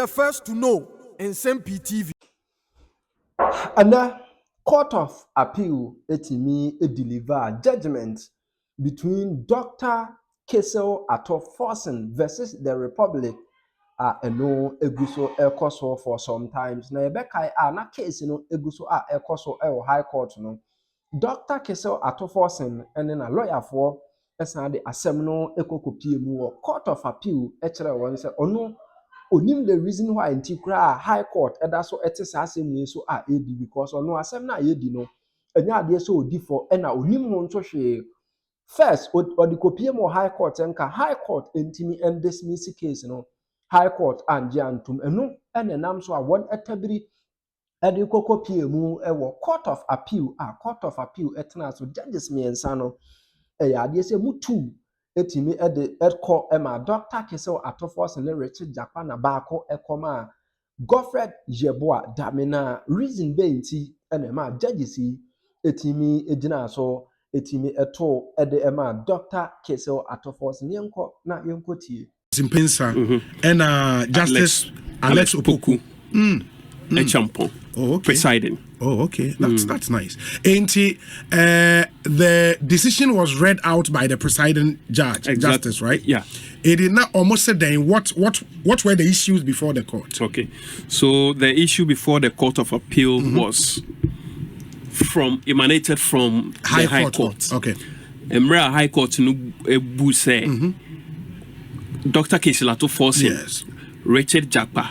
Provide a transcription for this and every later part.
the first to know in Nsem-Pii TV. And the Court of Appeal etimi deliver judgment between Dr. Sh0cks-So versus the Republic. No eguso ekoso for sometimes. Na ebekai na case no eguso ekoso High Court no. Dr. Sh0cks-So and then a lawyer for esan de asem no ekokopie mu Court of Appeal echere won say ono onim the reason why antikra High Court eda so etese asem we so edi because ono asem na yedi no enya ade so odi for na onim ho nto hwe. First or the kopie mo High Court enka High Court entimi and dismiss case no High Court and jantum eno enenam so a won etabiri edi kokopie mu ewo Court of Appeal Court of Appeal etena so judges miensa no ade se mutu etimi ede ekọ ema Dr. Sh0cks-So ne Richard Jakpa na baako ekoma Godfred Jeboa damina reason be nti enema judges etimi ejina so etimi eto ede ema Dr. Sh0cks-So ne enko na yenko tie Nsem-Pii and Justice Alex Opoku Champon. Oh, okay. Presiding. Oh, okay. That's nice. And the decision was read out by the presiding judge, Justice, right? Yeah. It did not almost say then what were the issues before the court? Okay. So the issue before the Court of Appeal was emanated from the High Court. Okay. Emra High Court no ebu say Dr. Sh0cks-So, yes, Richard Jakpa.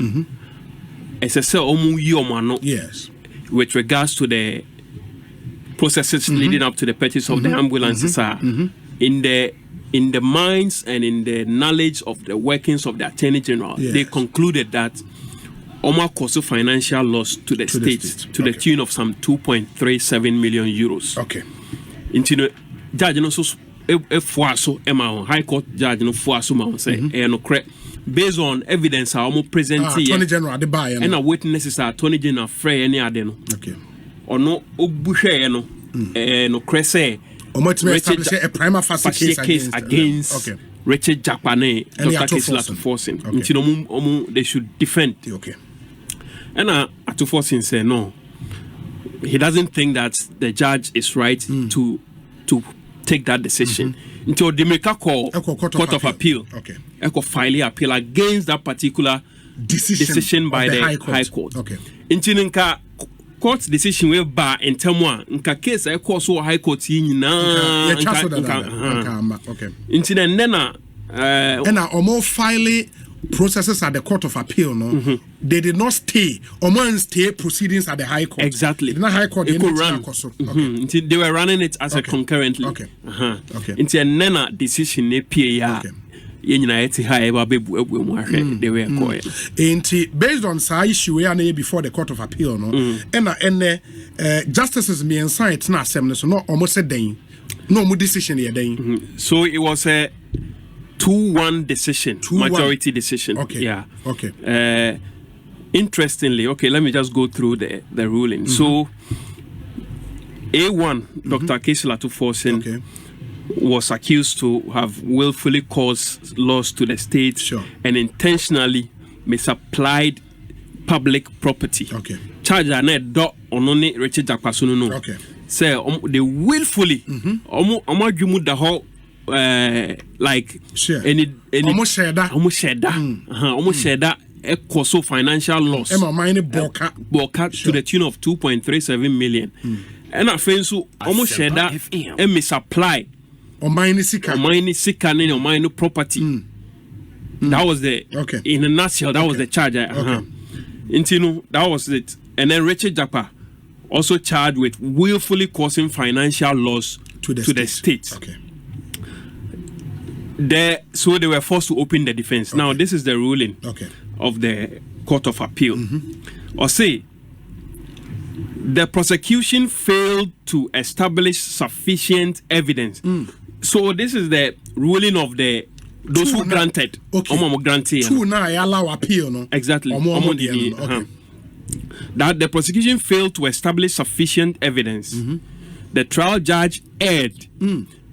Yes. With regards to the processes leading up to the purchase of the ambulances in the minds and in the knowledge of the workings of the Attorney General, they concluded that Oma caused financial loss to the state to the tune of some 2.37 million euros. Okay. Into the judge also High Court judge no fuaso ma say no correct based on evidence almost present here. Attorney General the buy and a witnesses Attorney General frey any ade no. Okay. Or no obuhwe no no crese establish a prima facie case against Richard Jakpa ne Dr. Sh0cks-So. Into they should defend. Okay. And Sh0cks-So say no. He doesn't think that the judge is right to take that decision until the make a call Court of Appeal. Okay. Echo file appeal against that particular decision by the High Court. Okay. Until court decision will bar in term nka case echo so High Court nyina okay. Until then and almost file processes at the Court of Appeal, no, they did not stay. Stay proceedings at the High Court. Exactly. The High Court, they could run. Okay. They were running it as a concurrently. Okay. Okay. Until Nena decision ne PA. They were based on sa issue before the Court of Appeal, no, and justices me and science na assembly so no almost said then no more decision here then. So it was a 2-1 decision, majority decision. Okay. Yeah. Okay. Interestingly, okay, let me just go through the ruling. So, A1, Dr. Sh0cks-So was accused to have willfully caused loss to the state and intentionally misapplied public property. Okay. Charge and do only Richard Jakpa no. Okay. Say they willfully the whole like any almost share that so financial loss to the tune of 2.37 million and I feel so almost share that and misapply or minus property. That was the in a nutshell that was the charge. That was it. And then Richard Jakpa also charged with willfully causing financial loss to the state. Okay. So they were forced to open the defense. Now this is the ruling of the Court of Appeal. Or say the prosecution failed to establish sufficient evidence. So this is the ruling of those who granted. Two now allow appeal, no? Exactly. That the prosecution failed to establish sufficient evidence. The trial judge erred.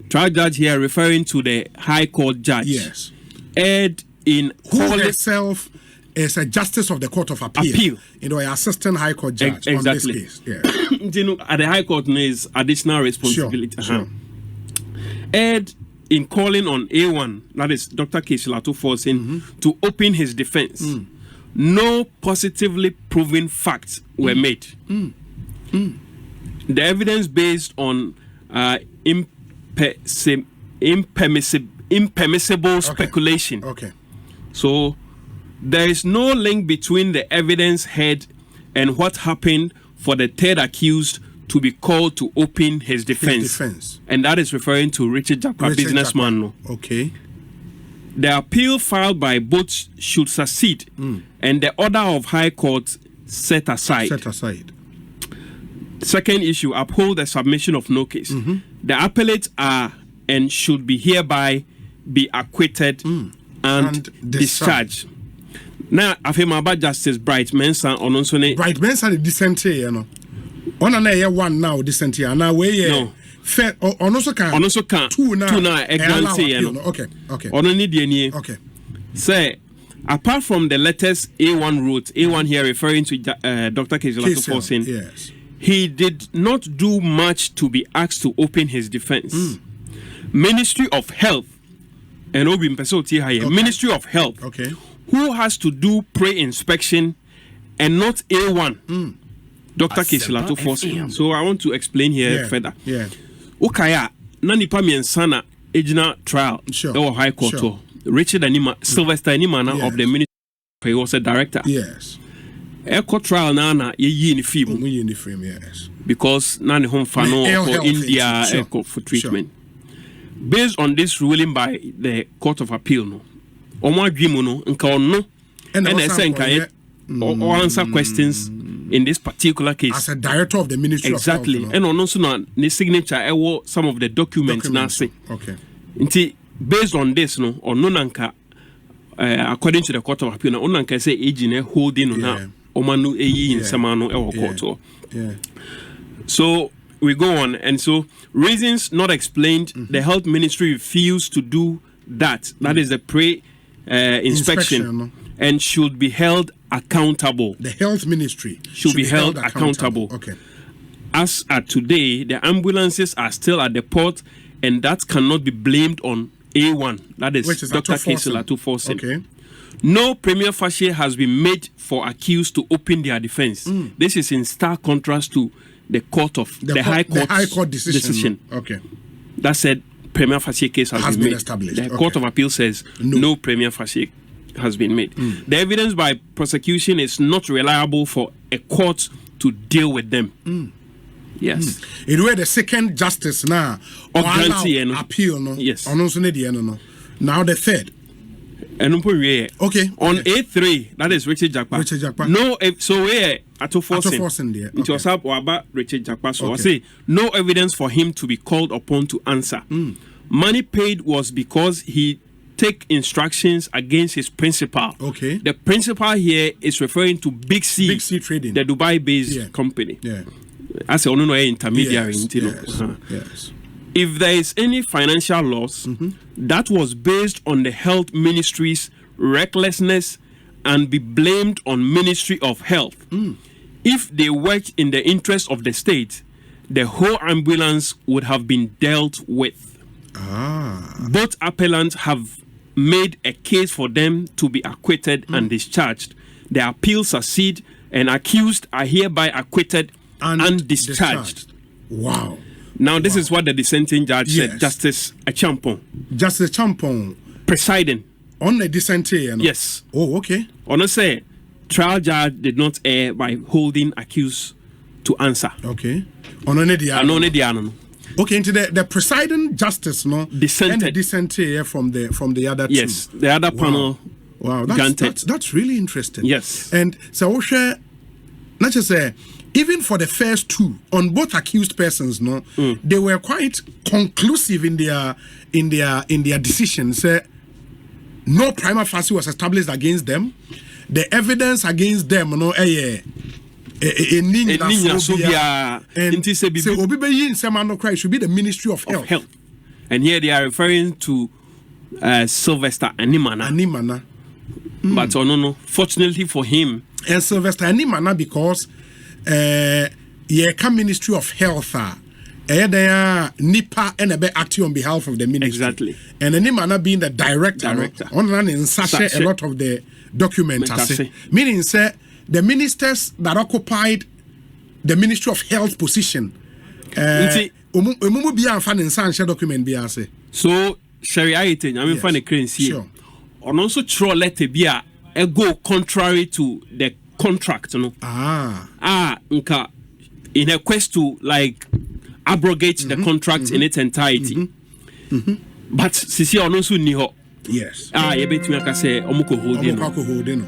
Trial judge here referring to the High Court judge. Yes. Erred in who herself is a justice of the Court of Appeal. You know, an assistant High Court judge on this case. Yeah. You know, at the High Court is additional responsibility. Sure. Ed, in calling on A1, that is Dr. Sh0cks-So, to open his defense, no positively proven facts were made. The evidence based on impermissible speculation. Okay. So there is no link between the evidence heard and what happened for the third accused to be called to open his defense. And that is referring to Richard Jakpa, businessman. Jakpa. Okay. The appeal filed by both should succeed and the order of High Court set aside. Second issue, uphold the submission of no case. The appellates are and should be hereby be acquitted and discharged. Now, I feel about Justice Bright Mensah on also Bright Mensah the Dissenting, you know. On an one now Dissenting, now where no. Fair on also can two now okay. On only the okay. Say, apart from the letters A1 wrote, A1 here referring to Dr. Sh0cks-So, yes. He did not do much to be asked to open his defense. Ministry of Health, and Ministry of Health, who has to do pre-inspection and not A1, Dr. Sh0cks-So. So I want to explain here further. Okaya, Nanipa Miensana, Ejina trial, or High Court, Richard Anima, Sylvester Animana of the Ministry, he was a director. Yes. Echo trial nana ye in film, yes. Because nani home fano for India echo for treatment. Based on this ruling by the Court of Appeal, no, Omar Grimuno no, and I say or answer questions in this particular case as a director of the Ministry of Health. Exactly, and also na the signature some of the documents now say. Okay. Based on this, no, or no nanka, according to the Court of Appeal, no nanka say agent holding on now. Omanu eyi in Samano Court. So we go on, and so reasons not explained, the Health Ministry refused to do that. That is the inspection, and should be held accountable. The Health Ministry should be held accountable. Okay. As at today, the ambulances are still at the port, and that cannot be blamed on A1. That is Dr. Sh0cks-So. Okay. No premier facie has been made for accused to open their defense. This is in stark contrast to the court of the High Court decision. Okay. That said, premier facie case has been made. Established. The Court of Appeal says no premier facie has been made. The evidence by prosecution is not reliable for a court to deal with them. Yes. In way the second justice now appeal no. Yes. Now the third. Okay. On A3, that is Richard Jakpa. No, so where at forcing there. It was up about Richard Jakpa. So I say no evidence for him to be called upon to answer. Money paid was because he take instructions against his principal. Okay. The principal here is referring to Big C Trading, the Dubai-based company. Yeah. As an intermediary. Yes. If there is any financial loss, that was based on the Health Ministry's recklessness and be blamed on Ministry of Health. If they worked in the interest of the state, the whole ambulance would have been dealt with. Both appellants have made a case for them to be acquitted and discharged. The appeal succeed and accused are hereby acquitted and discharged. Wow. Now, this is what the dissenting judge said, Justice Champon. Justice Champon. Presiding. On the dissenting? Yes. Oh, okay. On a say, trial judge did not err by holding accused to answer. Okay. On an okay, into the presiding justice, no? Dissented. And the dissenting from the other two. Yes, the other panel. Wow, that's really interesting. Yes. And so, not just say, even for the first two, on both accused persons, no, they were quite conclusive in their decisions. No prima facie was established against them. The evidence against them, no, and so Obibe Nsem-Pii Cry should be the Ministry of Health. And here they are referring to Sylvester Animana. But no. Fortunately for him, and Sylvester Animana because Ministry of Health there Nipa and acting on behalf of the ministry. Exactly. And Animana being the director. On running a lot of the documents. Meaning say the ministers that occupied the Ministry of Health position. So Shariah, I mean, funny currency. Sure. And also, throw letter be a go contrary to the contract, in a quest to like abrogate the contract in its entirety. But Sisi also knew. Yes. You bet me, I say, Omoko holding.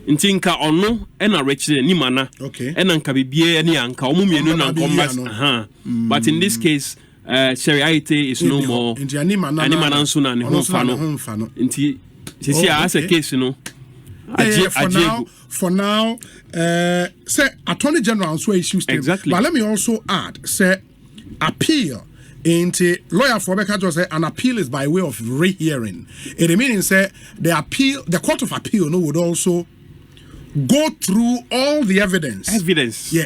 Ntinka ono ena reche ni mana ena nka bibie ni anka omumienu na combat but in this case Shariah is no more ani mana nso na ne ho fa no nti sisi as a case no for now say Attorney General so issue statement. Exactly. But let me also add say appeal into lawyer for Becca say an appeal is by way of rehearing. It means say the court of appeal no would also go through all the evidence.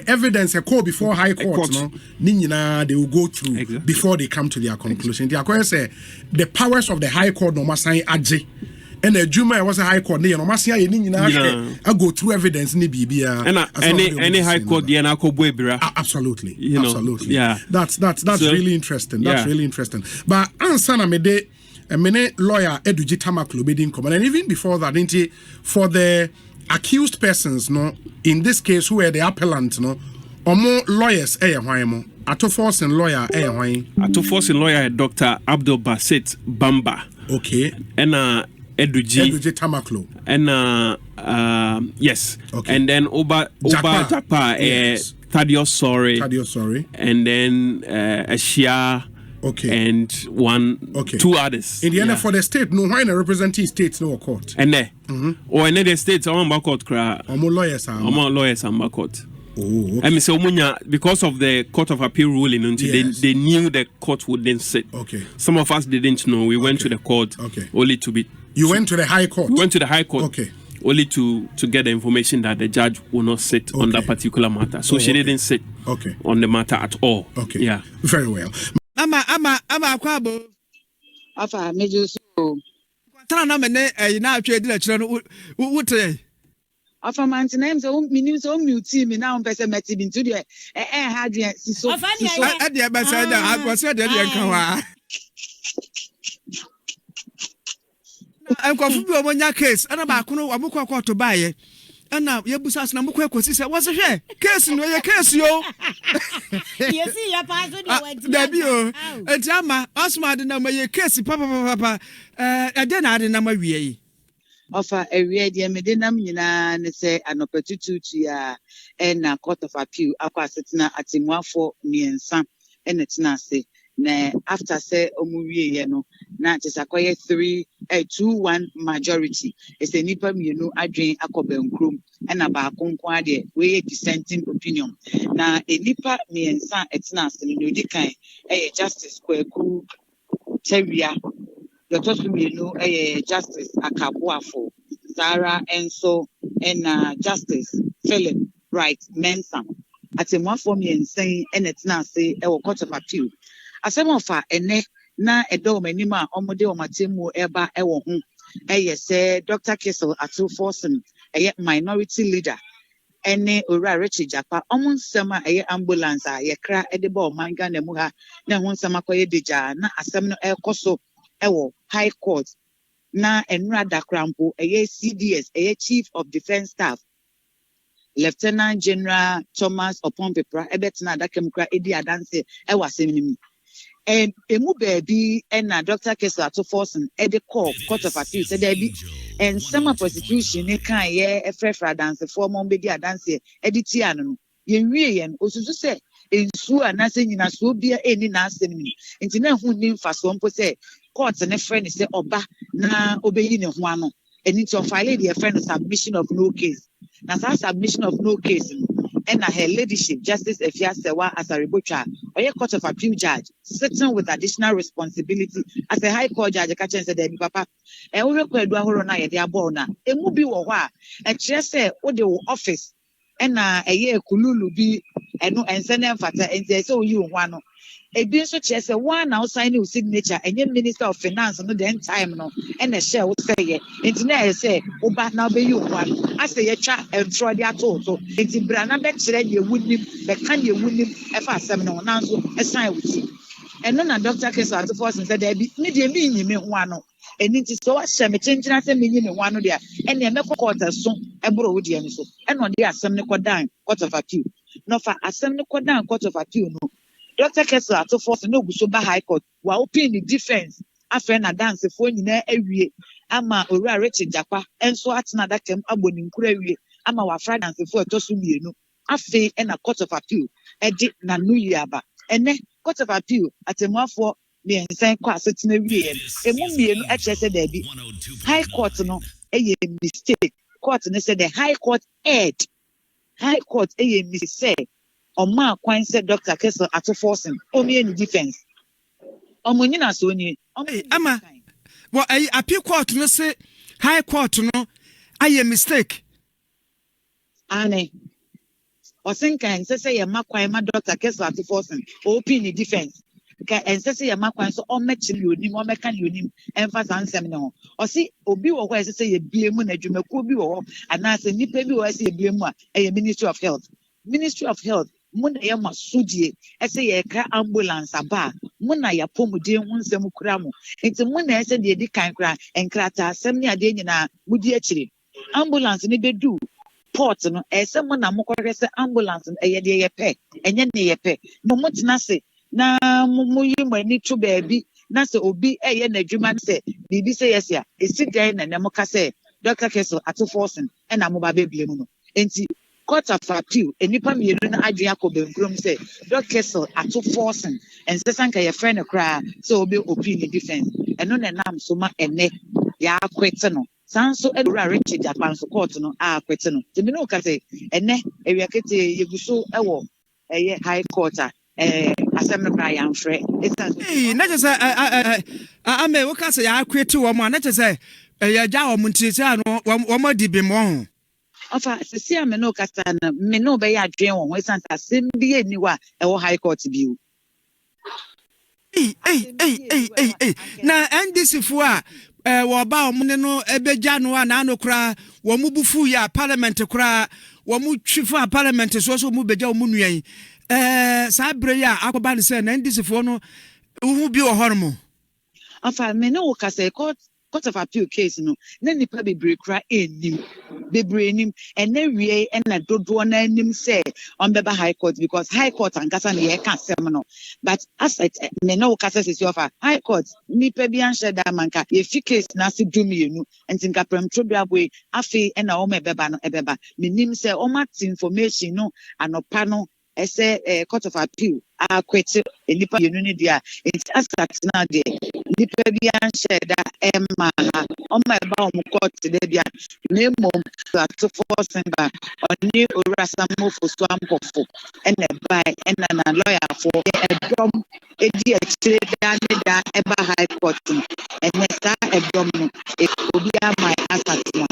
Evidence a call before high court. No, they will go through before they come to their conclusion. The court say the powers of the high court no must say aje. And the Juma was a high court. No must say I go through evidence ni bibia. Any high court the na ko boebra. Absolutely. Absolutely. Yeah. That's really interesting. That's really interesting. But ansana me de a minute lawyer Eduji Tamaklo be din come. And even before that, for the accused persons, no, in this case, who are the appellant, no, or more lawyers, mo. Ato-forcing lawyer, Ato-forcing lawyer, Dr. Abdul Basit Bamba. Okay. And Eduji Tamaklo. And yes. Okay. And then Jakpa, yes. Thaddeus Sorry. And then Ashia. Okay. And two others. In the end, for the state, no why representing states no court. And there. Or in the states, I'm back court. Lawyers are back court. Oh, okay. I mean, so because of the Court of Appeal ruling, they knew the court wouldn't sit. Okay. Some of us didn't know. We went to the court only to be. You went to the High Court? We went to the High Court. Okay. Only to get the information that the judge will not sit on that particular matter. So she didn't sit on the matter at all. Okay. Yeah. Very well. Ama kwabo. Afa meju so. Tana na mene na atwe di na kire no wutre. Afa mantena so minim so mute me na on pese meti bi ntu de ha de siso. E de ba say da akwase de nka wa. Enkofu bi omonya case ana ba kono abukwa court baaye. Ana yebusa na mukwa ekosi se wose hwe case no ye case yo. Yesi ya paso de wadi. Dabi o. Enti ama asuma de na maye case papa ade na ade na mawie yi. Ofa ewie de me de nam nyina ne se anopetututu ya na Court of Appeal akwa setena atemuafo miensa ene tena se na after say omuwie ye no na tisakoye 2-1 majority is a nipa mienu adwen akobankrom ena ba akonko ade we dissenting opinion na enipa miensa etena se no di kan Justice Kwaku Tewia the first mienu Justice Akabuafo Sarah Enso and Justice Philip Wright Mensah atemuafo miensa enetena se Court of Appeal asem ofa ene na edo manima omode omatemu eba ewo ho say Dr. Sh0cks-So minority leader ene ora Richard Jakpa nsema ambulance kra edeba omanga na mu ha na ho nsema koye deja na asem no ekoso ewo high court na enra dakrampo CDS Chief of Defense Staff Lieutenant General Thomas Opompepra ebetna dakemkra edi adanse ewa semnimi. And emu baby and Dr. Sh0cks-So Court of Appeal said there be and some prosecution a fresh dance for Mombedi dance editiano. Yen also say in Su and nothing in a so be any nasty. Internet who name for some say courts and a friend say oba na obeying of one and it's your file a friend submission of no case. Now that submission of no case. and her ladyship, Justice Efia Sewa Asaribocha, or a court of appeal judge, sitting with additional responsibility as a high court judge, catching said, Papa, and we require Duahorona, their bona, a movie or what, and she said, what the office, and a year Kululu be, and send them fata, and they saw you one. A being such as a one outside new signature, and your Minister of Finance no the end time no, and a share would say, internet say, oh, but now be you one. I say a chat and try their total. It's in Brana Betchred, you wouldn't, but can you wouldn't if I seminar now, so a sign with you. And then a doctor case out of force and said, there be medium meaning one. And it is so a shame, changing as a meaning one there, and the medical quarter soon, a bro with the so, and on the assembly court down, court of appeal. No, for assembly court down, court of appeal, no. Dr. Kessler at force no Bushoba High Court, while opening the defense. After a dance, for in every ama or Richard Jakpa, and so at another camp aboning Kure, ama wa Friday and for Tosumino, after and a court of appeal, edit Nanuyaba, and then court of appeal at a more for the insane class at Navy, a movie HS Debbie. High Court no, a mistake. Court and said the High Court ed. High Court a mistake. Oma Kwan said Dr. Kessler at forcing only in defense. Omunina Sony. Ama. Well, I appeal court no say high court no. I a mistake. Anne. Or think and say a Makwan, my Dr. Kessler at forcing open in defense. And say a Makwan so all match you, or mekan you, emphasis seminar. Or see, Obi or where say a BM when a Jumakubi or and I say Nipebi or I say a BM, a Ministry of Health. Ministry of Health. Muna ya masudie ese ye ka ambulance aba muna ya pomudie hunsem kura mu enti muna ese de di kan kura enkrata asem ne ade nyina mudi akire ambulance ne bedu port no ese muna mokore se ambulance eye de ye pe enye ne ye pe no mutina se na muyi mani tu baabi na se obi eye na adwuma se bibi se yes ya esi dan na nemoka se Dr. Kessler at forcing and amoba beble mu no enti Court of appeal, and Nipa Miruna Adriaco Belgrum say, Dr. Kessler at forcing, and Sasanka, your friend, a cry, so be opinion defense, and no name soma and ne, ya quetano. Sounds so Edra Richard Japan so court no, quetano. The Minoka say, and ne, a yakete, you so a high court, assembly Brian Frey. Hey, not just I may work as I quit to a man, not just say, a Jaw Muntisano, one more deep in Ofa sisi a meno kasa na meno be ya adwen won wesan asem bi eniwa e wo high court biu na NDC fu a wo ba omne no ebeja no a na anokra wo mu bufu ya parliament kra wo mu twifu a parliament so mu beja wo mu nuan sa bre ya akoba ne se na NDC fu no hu bi wo hormo Ofa meno kasa court of appeal case no na nipa bebre kra enim bebre enim and na wie na dodo na enim say on beba high court because high court and kasa na ye ka sem no but as me no kasa sisi offer high court nipa bi an sheda manka ye fi case na se dumienu entinka premtro bia boy afi na o me beba no ebeba menim say o mat information no anopa no ese court of appeal Acquittal nipa yenu ni dia it asat na de nipa bi an sheda emma o ma ba o court de bia na mom to force ba oni orasa mo fo so ampofo ene bai ena na lawyer for edom edi akire da ne da eba high court ene sa edom no obi ama asat no